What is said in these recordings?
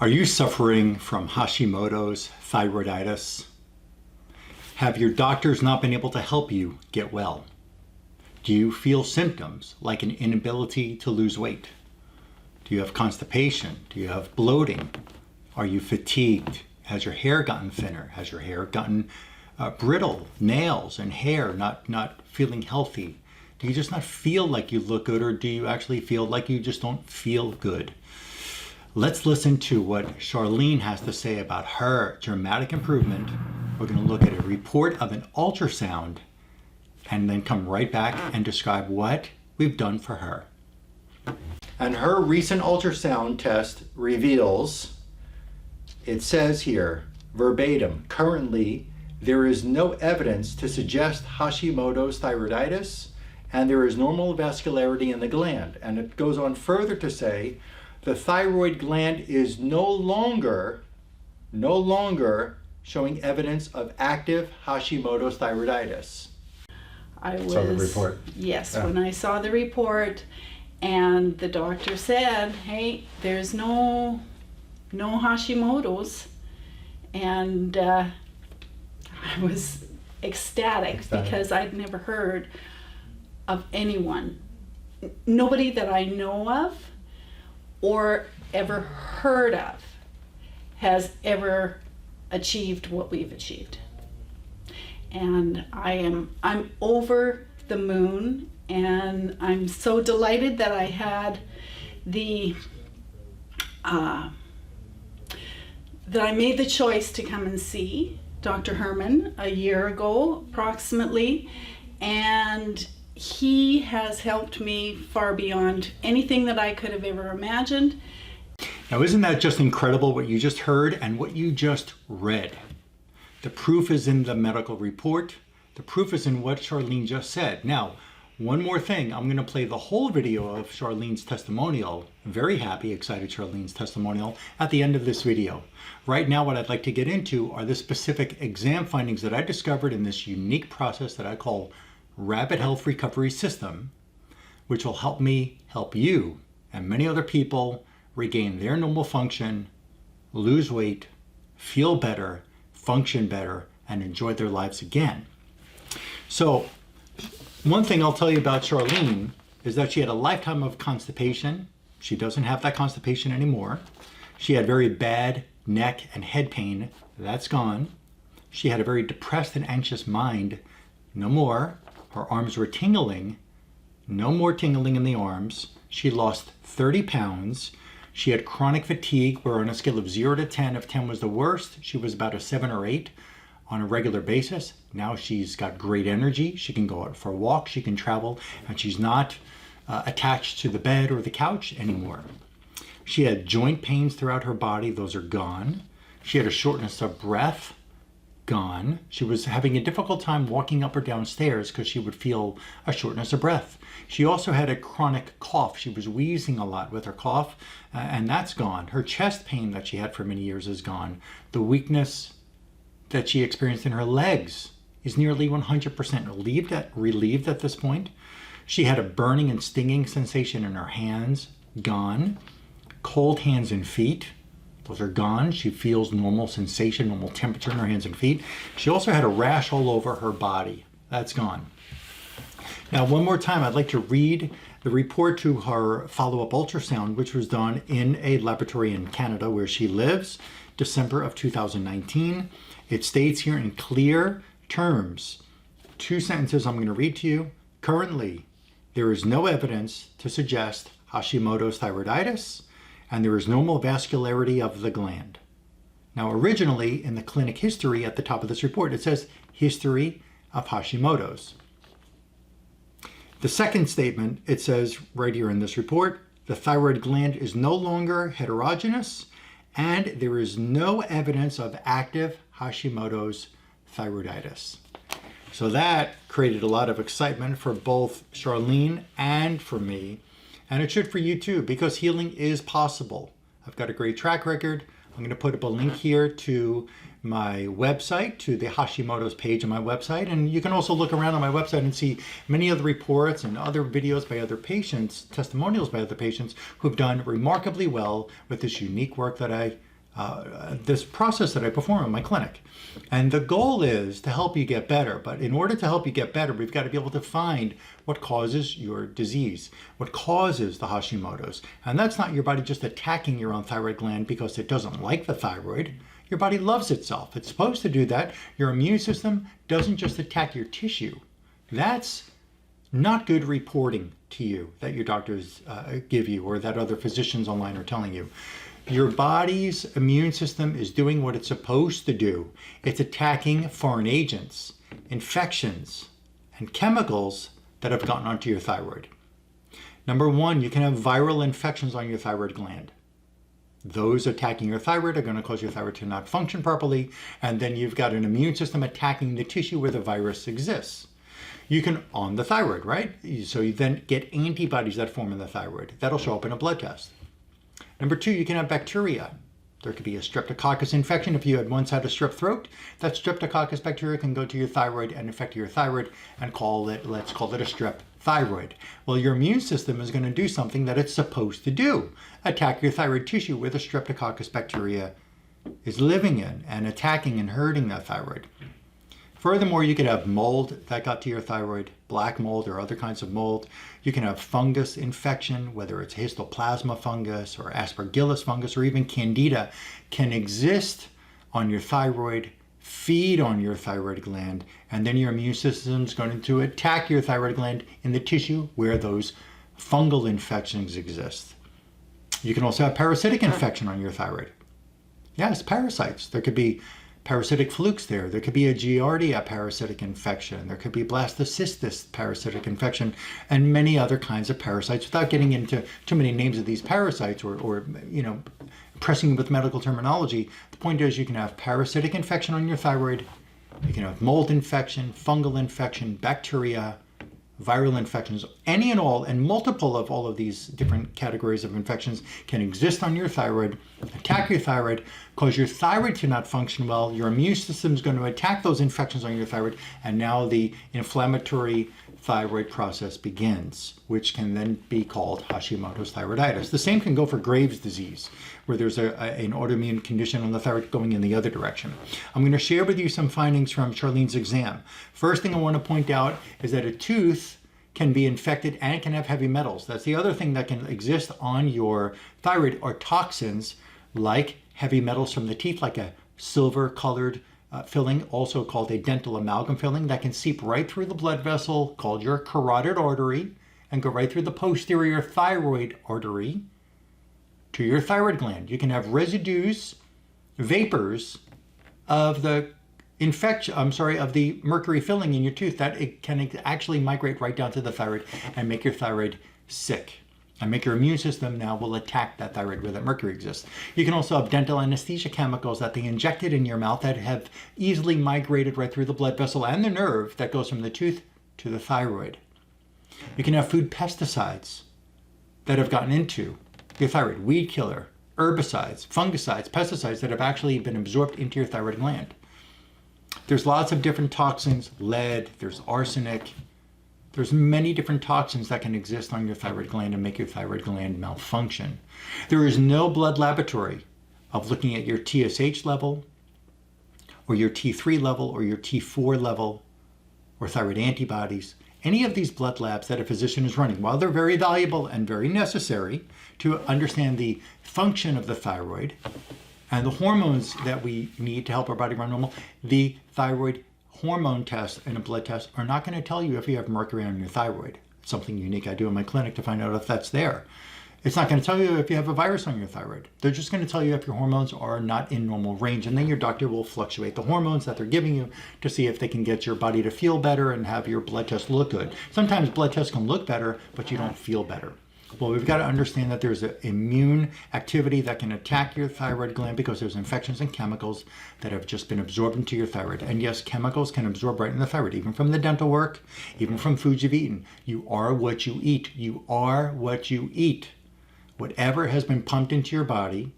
Are you suffering from Hashimoto's thyroiditis? Have your doctors not been able to help you get well? Do you feel symptoms like an inability to lose weight? Do you have constipation? Do you have bloating? Are you fatigued? Has your hair gotten thinner? Has your hair gotten brittle? Nails and hair not feeling healthy? Do you just not feel like you look good, or do you actually feel like you just don't feel good? Let's listen to what Charlene has to say about her dramatic improvement. We're going to look at a report of an ultrasound and then come right back and describe what we've done for her. And her recent ultrasound test reveals, it says here, verbatim, currently there is no evidence to suggest Hashimoto's thyroiditis, and there is normal vascularity in the gland. And it goes on further to say the thyroid gland is no longer showing evidence of active Hashimoto's thyroiditis. I saw the report. Yes, Yeah. When I saw the report and the doctor said, hey, there's no Hashimoto's, and I was ecstatic because I'd never heard of anyone, nobody that I know of or ever heard of has ever achieved what we've achieved. And I'm over the moon, and I'm so delighted that I had that I made the choice to come and see Dr. Herman a year ago approximately, and he has helped me far beyond anything that I could have ever imagined. Now, isn't that just incredible what you just heard and what you just read? The proof is in the medical report. The proof is in what Charlene just said. Now, one more thing. I'm going to play the whole video of Charlene's testimonial. Very happy, excited Charlene's testimonial at the end of this video. Right now, what I'd like to get into are the specific exam findings that I discovered in this unique process that I call Rapid Health Recovery System, which will help me help you and many other people regain their normal function, lose weight, feel better, function better, and enjoy their lives again. So one thing I'll tell you about Charlene is that she had a lifetime of constipation. She doesn't have that constipation anymore. She had very bad neck and head pain. That's gone. She had a very depressed and anxious mind. No more. Her arms were tingling. No more tingling in the arms. She lost 30 pounds. She had chronic fatigue, where on a scale of 0 to 10, if 10 was the worst, she was about a 7 or 8 on a regular basis. Now she's got great energy. She can go out for a walk, she can travel, and she's not attached to the bed or the couch anymore. She had joint pains throughout her body. Those are gone. She had a shortness of breath. Gone. She was having a difficult time walking up or down stairs because she would feel a shortness of breath. She also had a chronic cough. She was wheezing a lot with her cough, and that's gone. Her chest pain that she had for many years is gone. The weakness that she experienced in her legs is nearly 100% relieved at this point. She had a burning and stinging sensation in her hands. Gone. Cold hands and feet. Those are gone. She feels normal sensation, normal temperature in her hands and feet. She also had a rash all over her body. That's gone. Now, one more time, I'd like to read the report to her follow-up ultrasound, which was done in a laboratory in Canada where she lives, December of 2019. It states here in clear terms, 2 sentences I'm going to read to you. Currently, there is no evidence to suggest Hashimoto's thyroiditis, and there is normal vascularity of the gland. Now, originally in the clinic history at the top of this report, it says history of Hashimoto's. The second statement, it says right here in this report, the thyroid gland is no longer heterogeneous, and there is no evidence of active Hashimoto's thyroiditis. So that created a lot of excitement for both Charlene and for me. And it should for you too, because healing is possible. I've got a great track record. I'm going to put up a link here to my website, to the Hashimoto's page on my website. And you can also look around on my website and see many other reports and other videos by other patients, testimonials by other patients who've done remarkably well with this unique work that I this process that I perform in my clinic. And the goal is to help you get better. But in order to help you get better, we've got to be able to find what causes your disease, what causes the Hashimoto's. And that's not your body just attacking your own thyroid gland because it doesn't like the thyroid. Your body loves itself. It's supposed to do that. Your immune system doesn't just attack your tissue. That's not good reporting to you that your doctors give you or that other physicians online are telling you. Your body's immune system is doing what it's supposed to do. It's attacking foreign agents, infections, and chemicals that have gotten onto your thyroid. Number one, you can have viral infections on your thyroid gland. Those attacking your thyroid are going to cause your thyroid to not function properly, and then you've got an immune system attacking the tissue where the virus exists. You can, on the thyroid, right? So you then get antibodies that form in the thyroid. That'll show up in a blood test. Number two, you can have bacteria. There could be a streptococcus infection. If you had once had a strep throat, that streptococcus bacteria can go to your thyroid and infect your thyroid and let's call it a strep thyroid. Well, your immune system is going to do something that it's supposed to do. Attack your thyroid tissue where the streptococcus bacteria is living in and attacking and hurting that thyroid. Furthermore, you could have mold that got to your thyroid, black mold or other kinds of mold. You can have fungus infection, whether it's histoplasma fungus or aspergillus fungus or even candida, can exist on your thyroid, feed on your thyroid gland, and then your immune system is going to attack your thyroid gland in the tissue where those fungal infections exist. You can also have parasitic infection on your thyroid. Yes, parasites. There could be parasitic flukes there. There could be a Giardia parasitic infection. There could be blastocystis parasitic infection and many other kinds of parasites without getting into too many names of these parasites or pressing with medical terminology. The point is you can have parasitic infection on your thyroid. You can have mold infection, fungal infection, bacteria, viral infections, any and all, and multiple of all of these different categories of infections can exist on your thyroid, attack your thyroid, cause your thyroid to not function well. Your immune system is going to attack those infections on your thyroid, and now the inflammatory thyroid process begins, which can then be called Hashimoto's thyroiditis. The same can go for Graves' disease, where there's an autoimmune condition on the thyroid going in the other direction. I'm going to share with you some findings from Charlene's exam. First thing I want to point out is that a tooth can be infected and it can have heavy metals. That's the other thing that can exist on your thyroid are toxins like heavy metals from the teeth, like a silver colored filling, also called a dental amalgam filling, that can seep right through the blood vessel called your carotid artery and go right through the posterior thyroid artery to your thyroid gland. You can have residues, vapors of the of the mercury filling in your tooth that it can actually migrate right down to the thyroid and make your thyroid sick and make your immune system now will attack that thyroid where that mercury exists. You can also have dental anesthesia chemicals that they injected in your mouth that have easily migrated right through the blood vessel and the nerve that goes from the tooth to the thyroid. You can have food pesticides that have gotten into your thyroid, weed killer, herbicides, fungicides, pesticides that have actually been absorbed into your thyroid gland. There's lots of different toxins, lead, there's arsenic. There's many different toxins that can exist on your thyroid gland and make your thyroid gland malfunction. There is no blood laboratory of looking at your TSH level or your T3 level or your T4 level or thyroid antibodies. Any of these blood labs that a physician is running, while they're very valuable and very necessary to understand the function of the thyroid and the hormones that we need to help our body run normal, the thyroid hormone tests and a blood test are not going to tell you if you have mercury on your thyroid. It's something unique I do in my clinic to find out if that's there. It's not going to tell you if you have a virus on your thyroid. They're just going to tell you if your hormones are not in normal range, and then your doctor will fluctuate the hormones that they're giving you to see if they can get your body to feel better and have your blood test look good. Sometimes blood tests can look better, but you don't feel better. Well, we've got to understand that there's an immune activity that can attack your thyroid gland because there's infections and chemicals that have just been absorbed into your thyroid. And yes, chemicals can absorb right in the thyroid, even from the dental work, even from foods you've eaten. You are what you eat. You are what you eat. Whatever has been pumped into your body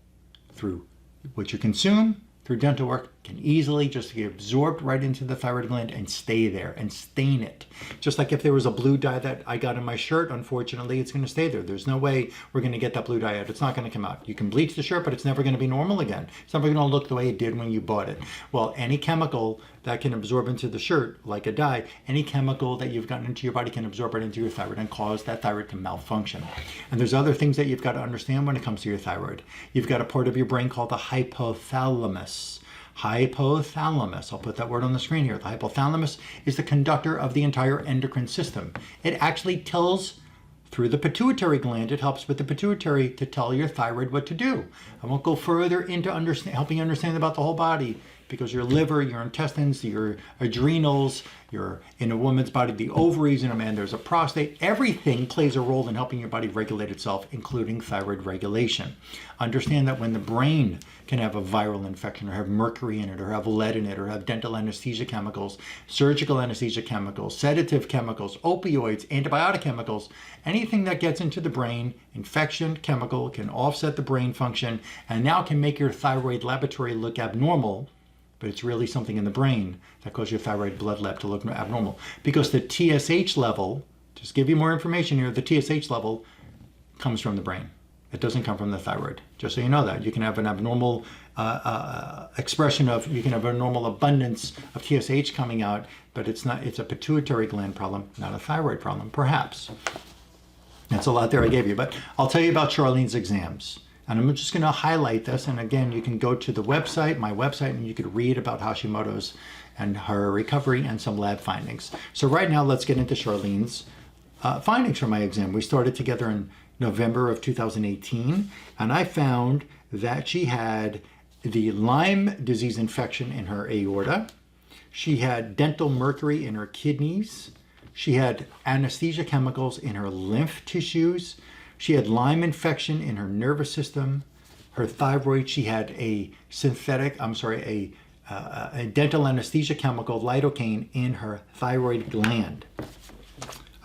through what you consume, through dental work, can easily just get absorbed right into the thyroid gland and stay there and stain it. Just like if there was a blue dye that I got in my shirt, unfortunately, it's going to stay there. There's no way we're going to get that blue dye out. It's not going to come out. You can bleach the shirt, but it's never going to be normal again. It's never going to look the way it did when you bought it. Well, any chemical that can absorb into the shirt, like a dye, any chemical that you've gotten into your body can absorb right into your thyroid and cause that thyroid to malfunction. And there's other things that you've got to understand when it comes to your thyroid. You've got a part of your brain called the hypothalamus. Hypothalamus, I'll put that word on the screen here. The hypothalamus is the conductor of the entire endocrine system. It actually tells, through the pituitary gland, it helps with the pituitary to tell your thyroid what to do. I won't go further into helping you understand about the whole body, because your liver, your intestines, your adrenals, in a woman's body, the ovaries, in a man, there's a prostate. Everything plays a role in helping your body regulate itself, including thyroid regulation. Understand that when the brain can have a viral infection or have mercury in it or have lead in it or have dental anesthesia chemicals, surgical anesthesia chemicals, sedative chemicals, opioids, antibiotic chemicals, anything that gets into the brain, infection chemical can offset the brain function and now can make your thyroid laboratory look abnormal, but it's really something in the brain that causes your thyroid blood lab to look abnormal. Because the TSH level, just give you more information here, the TSH level comes from the brain. It doesn't come from the thyroid. Just so you know that. You can have an abnormal you can have a normal abundance of TSH coming out, but it's a pituitary gland problem, not a thyroid problem, perhaps. That's a lot there I gave you, but I'll tell you about Charlene's exams. And I'm just going to highlight this. And again, you can go to the website, my website, and you could read about Hashimoto's and her recovery and some lab findings. So right now, let's get into Charlene's findings from my exam. We started together in November of 2018, and I found that she had the Lyme disease infection in her aorta. She had dental mercury in her kidneys. She had anesthesia chemicals in her lymph tissues. She had Lyme infection in her nervous system, her thyroid. She had a dental anesthesia chemical, lidocaine, in her thyroid gland.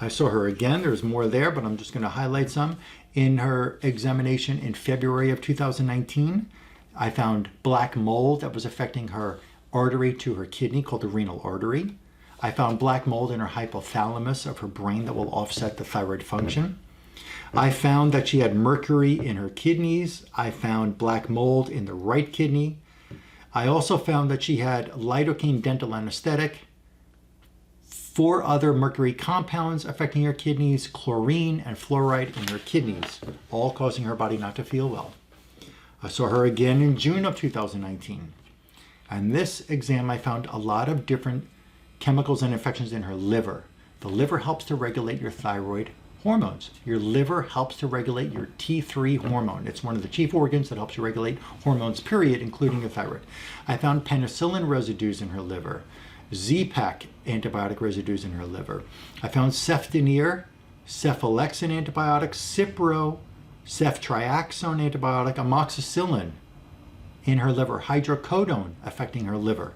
I saw her again. There's more there, but I'm just going to highlight some. In her examination in February of 2019, I found black mold that was affecting her artery to her kidney called the renal artery. I found black mold in her hypothalamus of her brain that will offset the thyroid function. I found that she had mercury in her kidneys. I found black mold in the right kidney. I also found that she had lidocaine dental anesthetic, 4 other mercury compounds affecting her kidneys, chlorine and fluoride in her kidneys, all causing her body not to feel well. I saw her again in June of 2019. And this exam, I found a lot of different chemicals and infections in her liver. The liver helps to regulate your thyroid hormones. Your liver helps to regulate your T3 hormone. It's one of the chief organs that helps you regulate hormones, period, including your thyroid. I found penicillin residues in her liver, 𝐆𝐔𝐘𝐒 antibiotic residues in her liver. I found cefdinir, cephalexin antibiotics, Cipro, ceftriaxone antibiotic, amoxicillin in her liver, hydrocodone affecting her liver.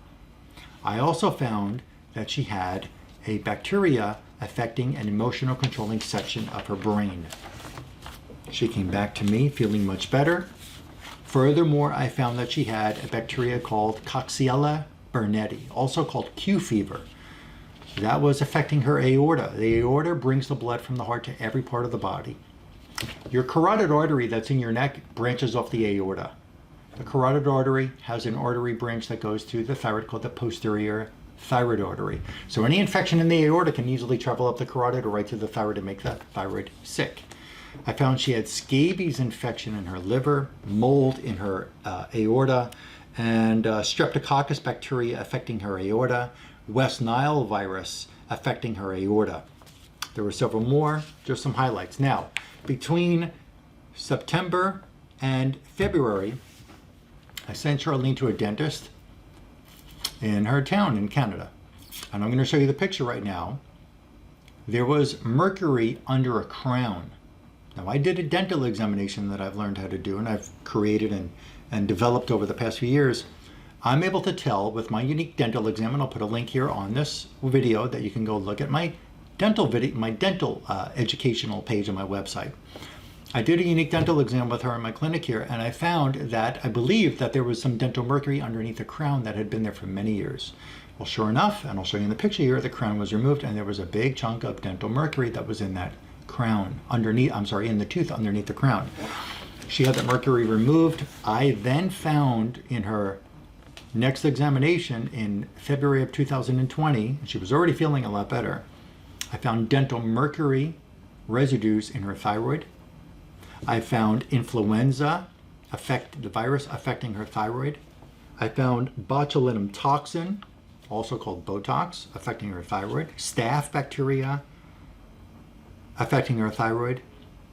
I also found that she had a bacteria affecting an emotional controlling section of her brain. She came back to me feeling much better. Furthermore, I found that she had a bacteria called Coxiella burnetii, also called Q fever. That was affecting her aorta. The aorta brings the blood from the heart to every part of the body. Your carotid artery that's in your neck branches off the aorta. The carotid artery has an artery branch that goes to the thyroid called the posterior thyroid artery. So any infection in the aorta can easily travel up the carotid or right to the thyroid and make the thyroid sick. I found she had scabies infection in her liver, mold in her aorta, and streptococcus bacteria affecting her aorta, West Nile virus affecting her aorta. There were several more, just some highlights. Now, between September and February, I sent Charlene to a dentist in her town in Canada. And I'm going to show you the picture right now. There was mercury under a crown. Now, I did a dental examination that I've learned how to do and I've created and developed over the past few years. I'm able to tell with my unique dental exam, and I'll put a link here on this video that you can go look at my dental educational page on my website. I did a unique dental exam with her in my clinic here, and I found that I believed that there was some dental mercury underneath the crown that had been there for many years. Well, sure enough, and I'll show you in the picture here, the crown was removed and there was a big chunk of dental mercury that was in that crown underneath, in the tooth underneath the crown. She had that mercury removed. I then found in her next examination in February of 2020, and she was already feeling a lot better, I found dental mercury residues in her thyroid. I found influenza, the virus affecting her thyroid. I found botulinum toxin, also called Botox, affecting her thyroid. Staph bacteria affecting her thyroid.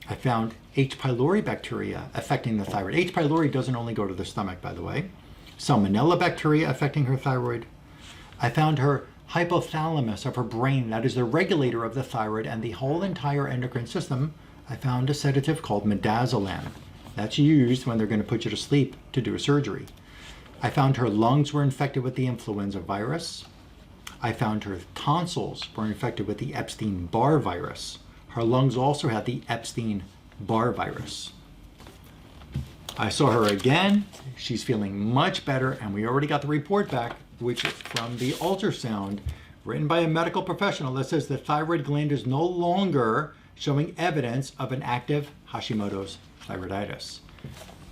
I found H. pylori bacteria affecting the thyroid. H. pylori doesn't only go to the stomach, by the way. Salmonella bacteria affecting her thyroid. I found her hypothalamus of her brain, that is the regulator of the thyroid and the whole entire endocrine system. I found a sedative called midazolam. That's used when they're going to put you to sleep to do a surgery. I found her lungs were infected with the influenza virus. I found her tonsils were infected with the Epstein-Barr virus. Her lungs also had the Epstein-Barr virus. I saw her again. She's feeling much better, and we already got the report back, which is from the ultrasound written by a medical professional that says the thyroid gland is no longer showing evidence of an active Hashimoto's thyroiditis.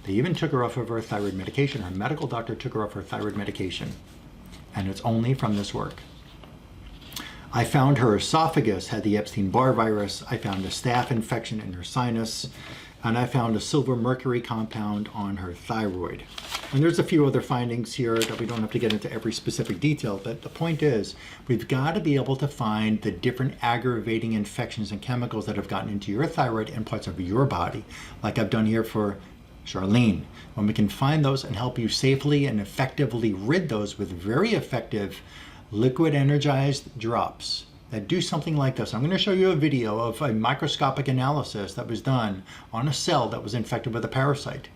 They even took her off of her thyroid medication. Her medical doctor took her off her thyroid medication, and it's only from this work. I found her esophagus had the Epstein-Barr virus. I found a staph infection in her sinus, and I found a silver mercury compound on her thyroid. And there's a few other findings here that we don't have to get into every specific detail, but the point is we've got to be able to find the different aggravating infections and chemicals that have gotten into your thyroid and parts of your body, like I've done here for Charlene. When we can find those and help you safely and effectively rid those with very effective liquid energized drops that do something like this. I'm going to show you a video of a microscopic analysis that was done on a cell that was infected with a parasite.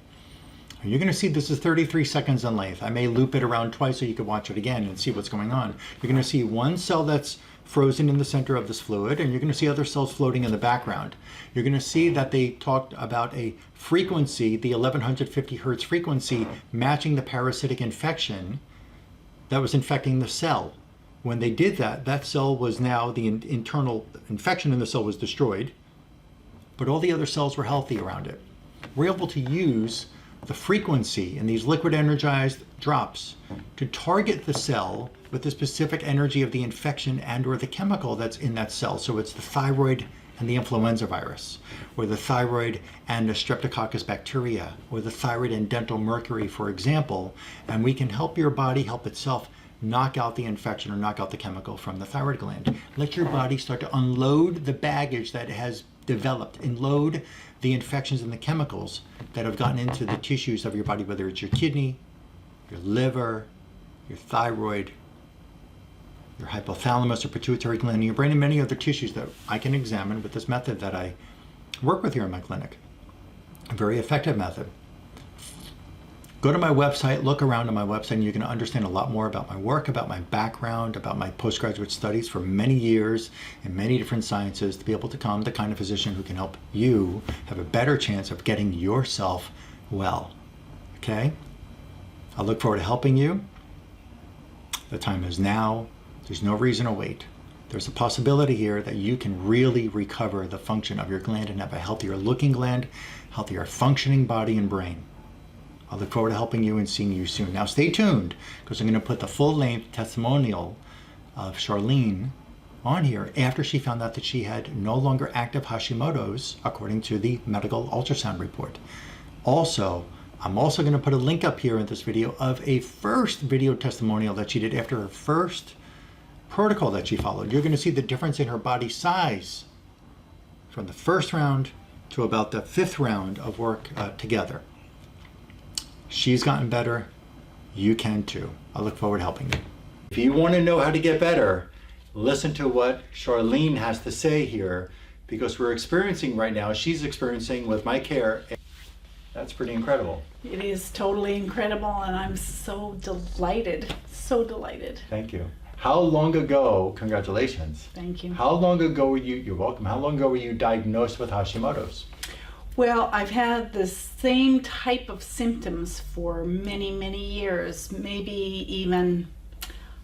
You're going to see this is 33 seconds in length. I may loop it around twice so you can watch it again and see what's going on. You're going to see one cell that's frozen in the center of this fluid, and you're going to see other cells floating in the background. You're going to see that they talked about a frequency, the 1150 hertz frequency, matching the parasitic infection that was infecting the cell. When they did that, that cell was now, the internal infection in the cell was destroyed, but all the other cells were healthy around it. We're able to use the frequency in these liquid energized drops to target the cell with the specific energy of the infection and or the chemical that's in that cell. So it's the thyroid and the influenza virus, or the thyroid and the streptococcus bacteria, or the thyroid and dental mercury, for example, and we can help your body help itself knock out the infection or knock out the chemical from the thyroid gland. Let your body start to unload the baggage that it has developed, unload the infections and the chemicals that have gotten into the tissues of your body, whether it's your kidney, your liver, your thyroid, your hypothalamus or pituitary gland in your brain, and many other tissues that I can examine with this method that I work with here in my clinic. A very effective method. Go to my website, look around on my website, and you're going to understand a lot more about my work, about my background, about my postgraduate studies for many years in many different sciences to be able to become the kind of physician who can help you have a better chance of getting yourself well. Okay? I look forward to helping you. The time is now. There's no reason to wait. There's a possibility here that you can really recover the function of your gland and have a healthier looking gland, healthier functioning body and brain. I look forward to helping you and seeing you soon. Now stay tuned, because I'm going to put the full-length testimonial of Charlene on here after she found out that she had no longer active Hashimoto's, according to the medical ultrasound report. Also, I'm also going to put a link up here in this video of a first video testimonial that she did after her first protocol that she followed. You're going to see the difference in her body size from the first round to about the 5th round of work together. She's gotten better. You can too. I look forward to helping you. If you want to know how to get better, listen to what Charlene has to say here, because we're experiencing right now, she's experiencing with my care. That's pretty incredible. It is totally incredible, and I'm so delighted. So delighted. Thank you. How long ago, congratulations. Thank you. How long ago were you, you're welcome, how long ago were you diagnosed with Hashimoto's? Well, I've had the same type of symptoms for many, many years, maybe even,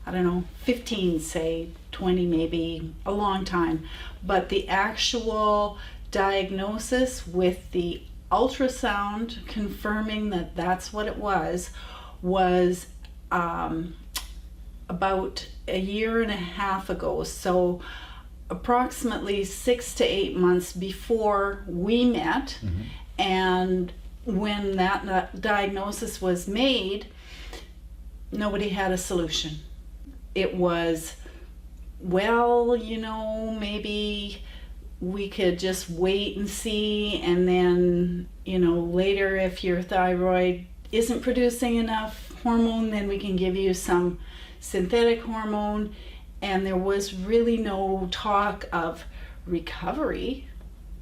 I don't know, 15, say 20, maybe a long time. But the actual diagnosis with the ultrasound confirming that that's what it was about a year and a half ago. So approximately 6 to 8 months before we met. Mm-hmm. And when that diagnosis was made, nobody had a solution. It was, well, maybe we could just wait and see, and then, later if your thyroid isn't producing enough hormone, then we can give you some synthetic hormone. And there was really no talk of recovery.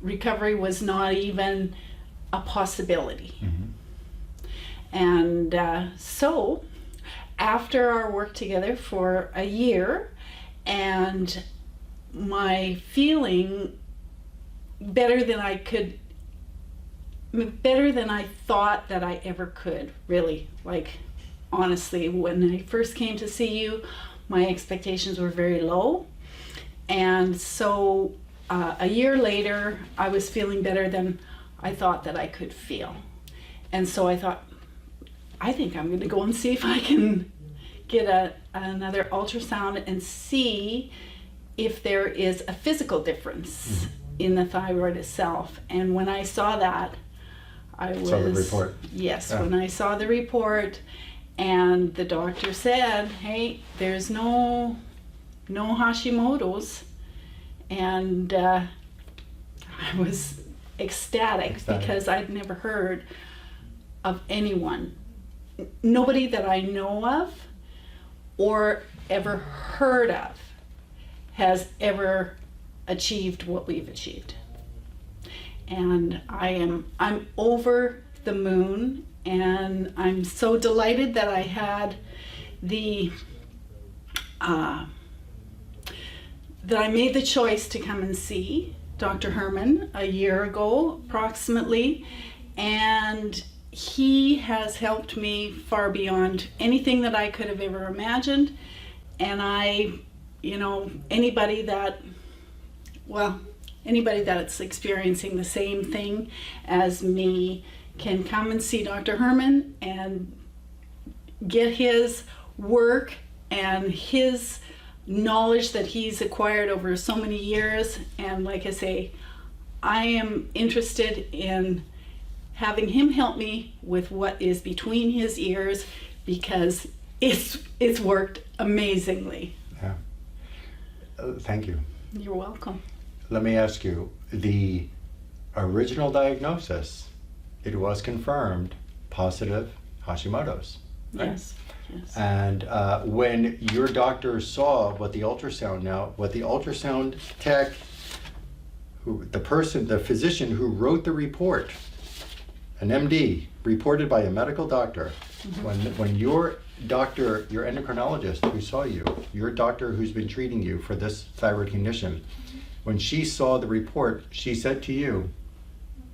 Recovery was not even a possibility. Mm-hmm. And so after our work together for a year, and my feeling better than I thought that I ever could, really. Like, honestly, when I first came to see you, my expectations were very low. And so a year later, I was feeling better than I thought that I could feel. And so I thought, I think I'm going to go and see if I can get another ultrasound and see if there is a physical difference in the thyroid itself. And when I saw that, Saw the report. Yes, Yeah. when I saw the report, and the doctor said, hey, there's no Hashimotos. And I was ecstatic because I'd never heard of anyone, nobody that I know of or ever heard of has ever achieved what we've achieved. And I'm over the moon. And I'm so delighted that I had that I made the choice to come and see Dr. Herman a year ago, approximately. And he has helped me far beyond anything that I could have ever imagined. And anybody that's experiencing the same thing as me can come and see Dr. Herman and get his work and his knowledge that he's acquired over so many years. And like I say, I am interested in having him help me with what is between his ears, because it's worked amazingly. Yeah. Thank you. You're welcome. Let me ask you, the original diagnosis, it was confirmed positive Hashimoto's. Right? Yes. Yes. And when your doctor saw what the ultrasound tech, the physician who wrote the report, an MD, reported by a medical doctor, when your doctor, your endocrinologist who saw you, your doctor who's been treating you for this thyroid condition, when she saw the report, she said to you,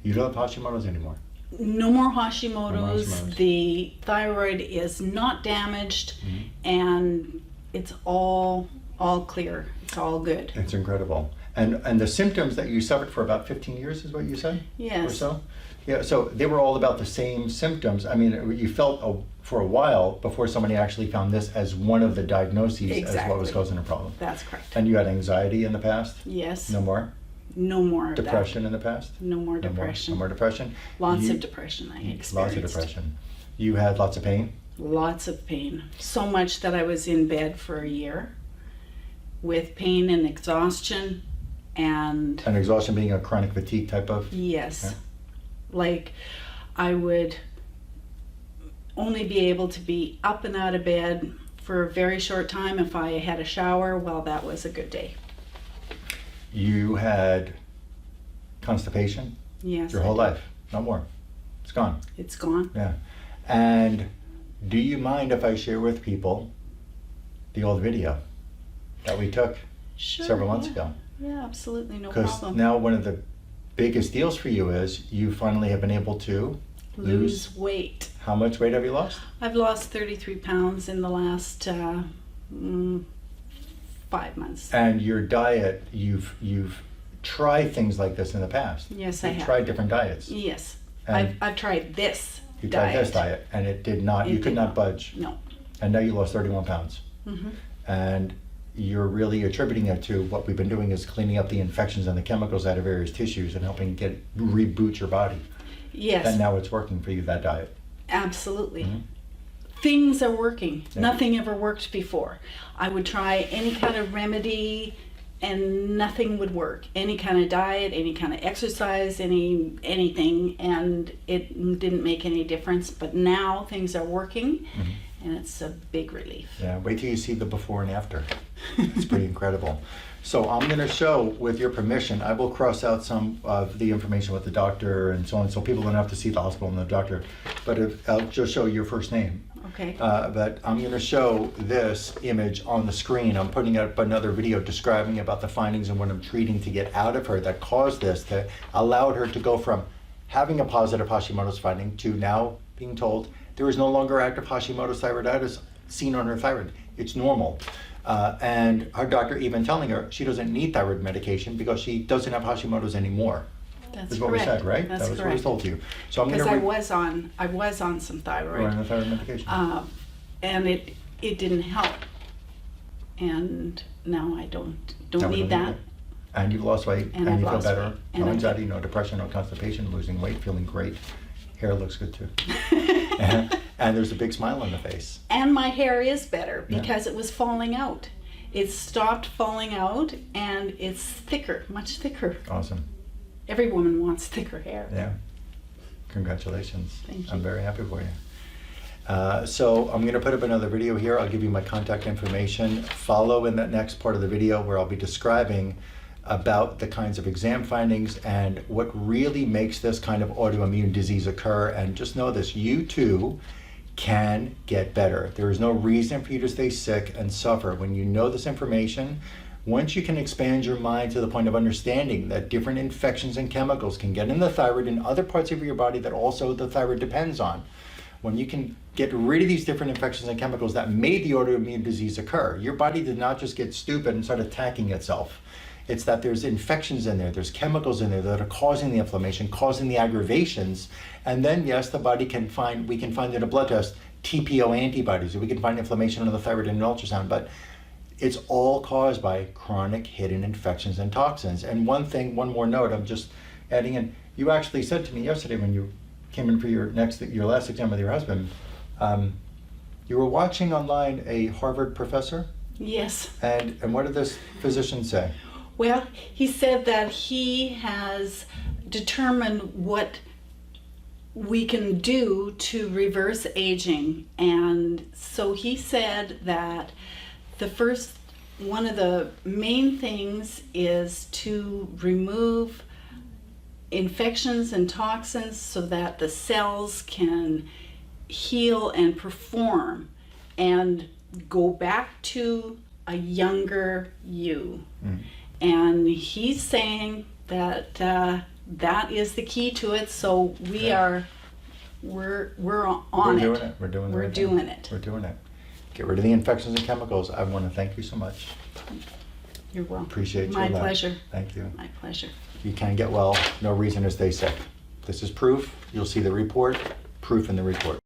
you don't have Hashimoto's anymore. No more Hashimoto's. No more Hashimoto's. The thyroid is not damaged, and it's all clear. It's all good. It's incredible. And the symptoms that you suffered for about 15 years is what you said? Yes. Or so? Yeah, so they were all about the same symptoms. I mean, you felt for a while before somebody actually found this as one of the diagnoses as what was causing the problem. That's correct. And you had anxiety in the past? Yes. No more? No more of that. Depression in the past? No more depression. No more depression? Lots of depression I experienced. Lots of depression. You had lots of pain? Lots of pain. So much that I was in bed for a year with pain and exhaustion. And exhaustion being a chronic fatigue type of? Yes. Yeah. Like, I would only be able to be up and out of bed for a very short time. If I had a shower, well, that was a good day. You had constipation? Yes. Your whole life? No more? It's gone? It's gone. Yeah. And do you mind if I share with people the old video that we took Sure, several months ago? Yeah, absolutely, no Because problem. now one of the biggest deals for you is you finally have been able to lose weight. How much weight have you lost? I've lost 33 pounds in the last 5 months. And your diet, you've tried things like this in the past. Yes, I have. You've tried different diets. Yes, And I've tried this you diet. tried this diet, and it did not. It You could did not budge. No. And now you lost 31 pounds. Mm-hmm. And you're really attributing it to what we've been doing is cleaning up the infections and the chemicals out of various tissues and helping reboot your body. Yes. And now it's working for you, that diet. Absolutely. Mm-hmm. Things are working. Yeah. Nothing ever worked before. I would try any kind of remedy and nothing would work. Any kind of diet, any kind of exercise, anything, and it didn't make any difference. But now things are working, and it's a big relief. Yeah, wait till you see the before and after. It's pretty incredible. So I'm going to show, with your permission, I will cross out some of the information with the doctor and so on, so people don't have to see the hospital and the doctor. But I'll just show your first name. Okay. But I'm going to show this image on the screen. I'm putting up another video describing about the findings and what I'm treating to get out of her that caused this, that allowed her to go from having a positive Hashimoto's finding to now being told there is no longer active Hashimoto's thyroiditis seen on her thyroid. It's normal. And her doctor even telling her she doesn't need thyroid medication because she doesn't have Hashimoto's anymore. That's Is what correct. we said, right? That's that was correct. what was told to you. So I'm going Because to I was on some thyroid. on the thyroid medication. And it didn't help, and now I don't Now we need don't that. it. And you've lost weight, And and I've you feel lost better. weight, and No I- anxiety, no depression, no constipation, losing weight, feeling great. Hair looks good too. And there's a big smile on the face. And my hair is better Yeah. because it was falling out. It stopped falling out, and it's thicker, much thicker. Awesome. Every woman wants thicker hair. Yeah. Congratulations. Thank you. I'm very happy for you. So I'm going to put up another video here. I'll give you my contact information. Follow in that next part of the video where I'll be describing about the kinds of exam findings and what really makes this kind of autoimmune disease occur. And just know this, you too can get better. There is no reason for you to stay sick and suffer. When you know this information, once you can expand your mind to the point of understanding that different infections and chemicals can get in the thyroid and other parts of your body that also the thyroid depends on, when you can get rid of these different infections and chemicals that made the autoimmune disease occur, your body did not just get stupid and start attacking itself. It's that there's infections in there, there's chemicals in there that are causing the inflammation, causing the aggravations, and then yes, the body can find, we can find in a blood test, TPO antibodies, or we can find inflammation on the thyroid in an ultrasound, but it's all caused by chronic hidden infections and toxins. And one more note, I'm just adding in, you actually said to me yesterday when you came in for your last exam with your husband, you were watching online a Harvard professor, Yes. and what did this physician say? Well, he said that he has determined what we can do to reverse aging. And so he said that one of the main things is to remove infections and toxins so that the cells can heal and perform and go back to a younger you. And he's saying that that is the key to it. So we're on it. We're doing it. We're doing the We're right thing. doing it. We're doing it. Get rid of the infections and chemicals. I want to thank you so much. You're welcome. Appreciate you. My a lot. pleasure. Thank you. My pleasure. You can get well. No reason to stay sick. This is proof. You'll see the report. Proof in the report.